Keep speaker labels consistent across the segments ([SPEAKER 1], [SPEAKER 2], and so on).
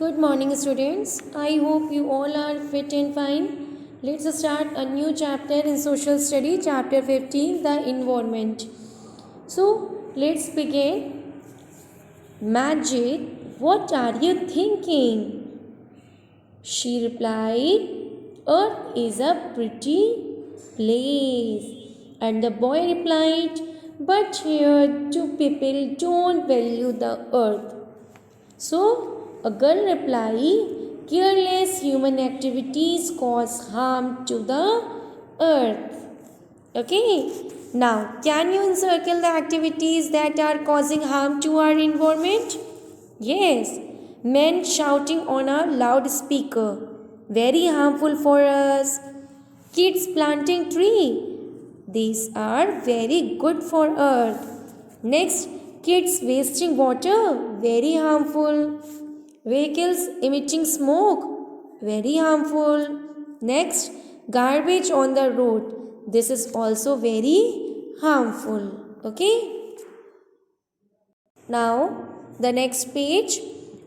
[SPEAKER 1] Good morning, students. I hope you all are fit and fine. Let's start a new chapter in social study, chapter 15, the environment. So, let's begin. Magic, what are you thinking? She replied, Earth is a pretty place. And the boy replied, But here two people don't value the earth. So, a girl replied, Careless human activities cause harm to the earth. Okay. Now, can you encircle the activities that are causing harm to our environment? Yes. Men shouting on a loudspeaker. Very harmful for us. Kids planting tree. These are very good for earth. Next, kids wasting water. Very harmful. Vehicles emitting smoke. Very harmful. Next, garbage on the road. This is also very harmful. Okay. Now, the next page.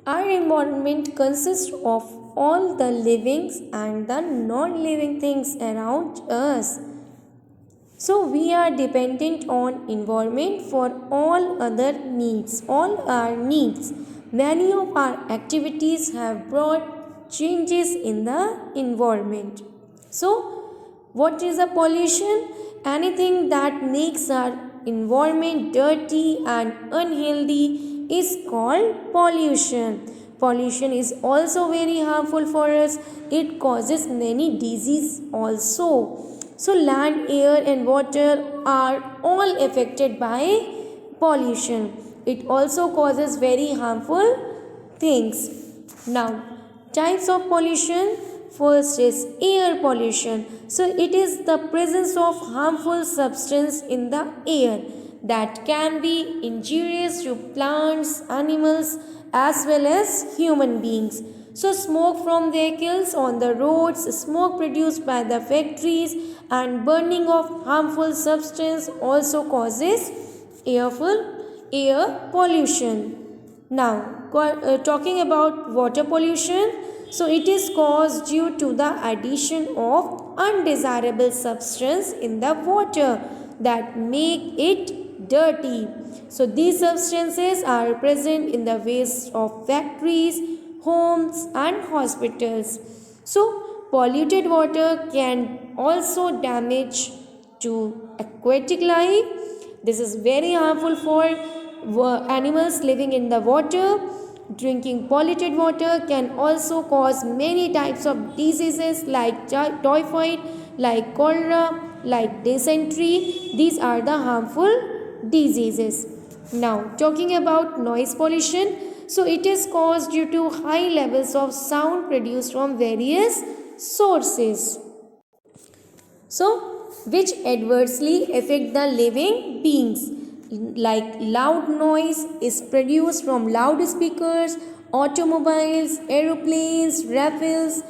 [SPEAKER 1] Our environment consists of all the living and the non-living things around us. So we are dependent on environment for all other needs, all our needs. Many of our activities have brought changes in the environment. So what is a pollution? Anything that makes our environment dirty and unhealthy is called pollution. Pollution is also very harmful for us. It causes many diseases also. So land, air and water are all affected by pollution. It also causes very harmful things. Now, types of pollution. First is air pollution. So it is the presence of harmful substance in the air that can be injurious to plants, animals as well as human beings. So smoke from vehicles on the roads, smoke produced by the factories and burning of harmful substance also causes air pollution. Now, talking about water pollution, so it is caused due to the addition of undesirable substance in the water that make it dirty. So these substances are present in the waste of factories, homes and hospitals. So polluted water can also damage to aquatic life. This is very harmful for animals living in the water. Drinking polluted water can also cause many types of diseases like typhoid, like cholera, like dysentery. These are the harmful diseases. Now, talking about noise pollution. So, it is caused due to high levels of sound produced from various sources. So, which adversely affect the living beings. Like loud noise is produced from loudspeakers, automobiles, aeroplanes, rifles,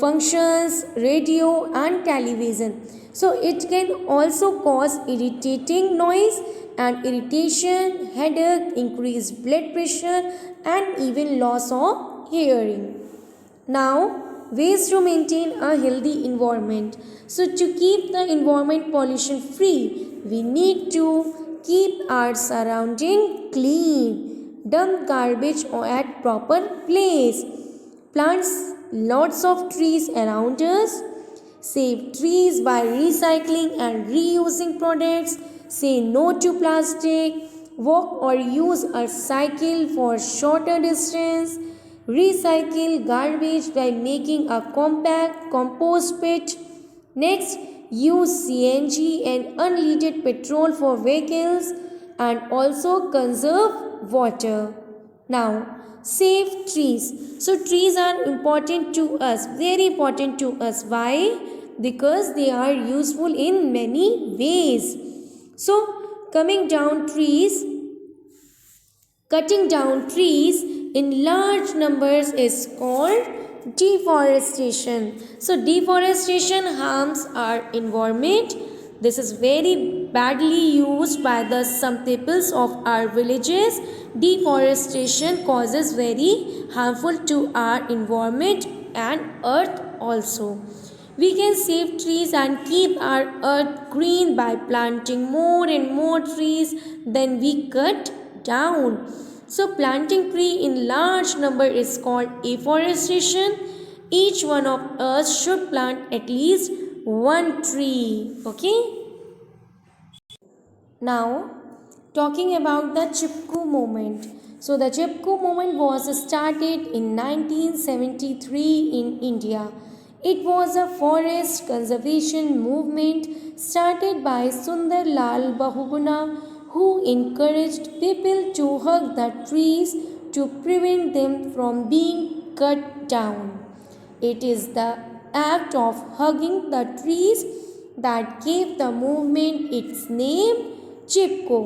[SPEAKER 1] functions, radio and television. So it can also cause irritating noise and irritation, headache, increased blood pressure and even loss of hearing. Now, ways to maintain a healthy environment. So to keep the environment pollution free, we need to keep our surrounding clean, dump garbage at proper place, plant lots of trees around us, save trees by recycling and reusing products, say no to plastic, walk or use a cycle for shorter distance, recycle garbage by making a compact compost pit. Next, use CNG and unleaded petrol for vehicles and also conserve water. Now, save trees. So, trees are important to us, very important to us. Why? Because they are useful in many ways. So, cutting down trees in large numbers is called deforestation. So deforestation harms our environment. This is very badly used by the some peoples of our villages. Deforestation causes very harmful to our environment and earth also. We can save trees and keep our earth green by planting more and more trees than we cut down. So planting tree in large number is called afforestation. Each one of us should plant at least one tree. Okay? Now, talking about the Chipko movement. So, the Chipko movement was started in 1973 in India. It was a forest conservation movement started by Sundar Lal Bahuguna, who encouraged people to hug the trees to prevent them from being cut down. It is the act of hugging the trees that gave the movement its name, Chipko.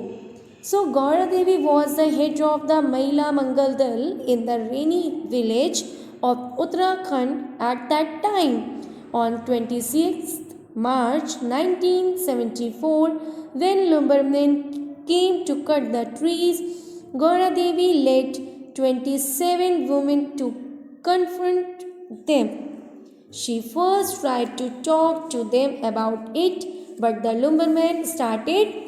[SPEAKER 1] So Gaura Devi was the head of the Mahila Mangal Dal in the Reni village of Uttarakhand at that time. On 26th March 1974, when lumbermen came to cut the trees, Gaura Devi led 27 women to confront them. She first tried to talk to them about it, but the lumbermen started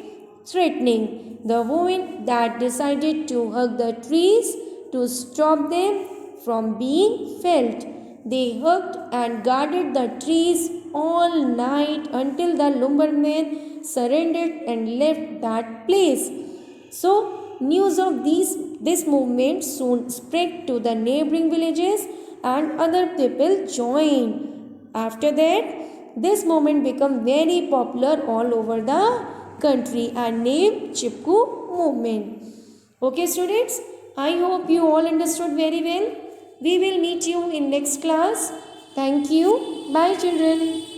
[SPEAKER 1] threatening the women that decided to hug the trees to stop them from being felled. They hugged and guarded the trees all night until the lumbermen surrendered and left that place. So, news of this movement soon spread to the neighboring villages and other people joined. After that, this movement became very popular all over the country and named Chipko movement. Okay students, I hope you all understood very well. We will meet you in next class. Thank you. Bye children.